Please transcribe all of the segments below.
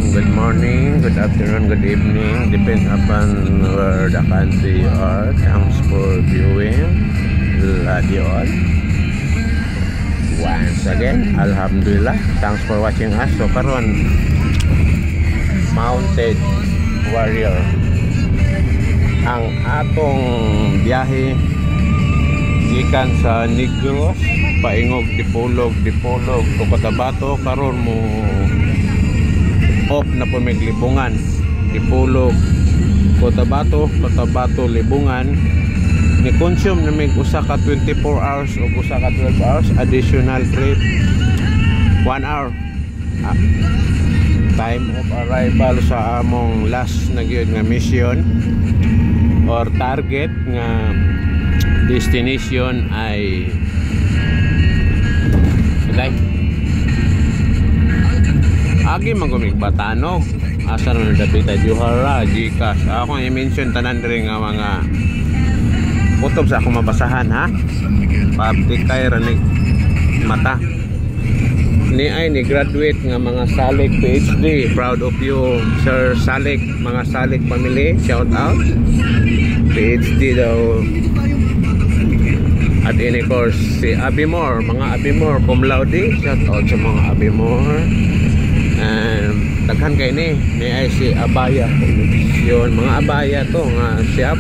morning, good afternoon, good evening, depends upon where the country you are. Thanks for viewing. Love you all. Once again, alhamdulillah, thanks for watching us. So karon, Mounted Warrior ang atong biyahe gikan sa Negros paingog Dipolog to Cotabato. Karon mo off na po may Libungan, Dipolog Cotabato Libungan. Ni consume na may usa ka 24 hours o usa ka 12 hours additional trip 1 hour. Time of arrival sa among last na gyud nga mission or target nga destination ay agi magumig Batanog, asa na dapita Johara, Gcash. Ako i-mention tanan diri nga mga kutob sa akong mabasahan ha. Public kay ranig mata. Ni ay ni graduate nga mga Salik PhD. Proud of you Sir Salik, mga Salik family, shout out. PhD daw. At ini course si Abimor, mga Abimor cum laude, shout out sa mga Abimor. Daghan kay ni ay si Abaya yun, mga Abaya to nga siap.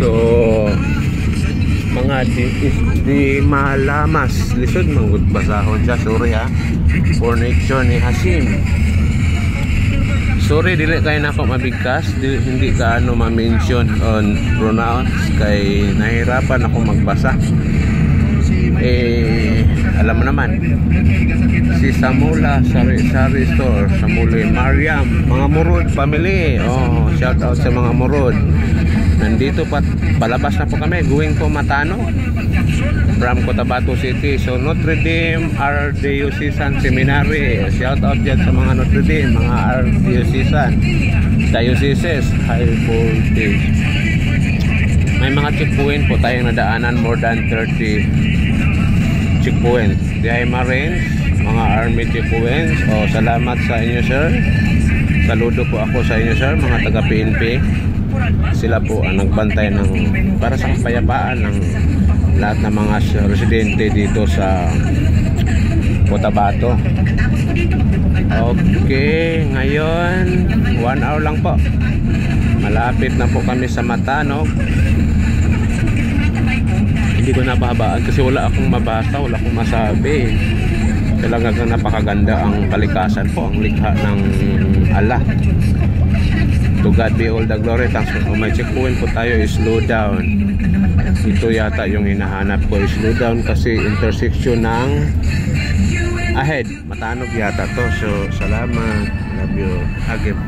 So mga di malamas lisod manggod basahon siya, sorry ha. Furniture ni Hasim, sorry dili kay nako mabigkas, hindi ka ano ma-mention on pronouns kay nahirapan ako magbasa. Alam mo naman si Samula Sari Store, Samuli Mariam, mga Murod family. Oh, shout out sa mga Murod. Nandito palabas na po kami, going po Matano from Cotabato City. So Notre Dame Archdiocese Seminary, shout out dyan sa mga Notre Dame, mga Dioceses High Voltage. May mga checkpoint po tayong nadaanan, more than 30 checkpoints. Diay Marines, mga army checkpoints. O salamat sa inyo sir, saludo po ako sa inyo sir, mga taga PNP. Sila po ang nagbantay ng para sa kapayapaan ng lahat ng mga residente dito sa Cotabato. Okay, ngayon 1 hour lang po, malapit na po kami sa Matanog. Hindi ko napahabaan kasi wala akong mabasa, wala akong masabi. Talagang napakaganda ang kalikasan po, ang likha ng Allah. To God be all the glory. Thanks for may checkpoint po tayo, slow down. Ito yata yung hinahanap ko, slow down kasi intersection ng ahead Matanog yata to. So salamat, love you, agim.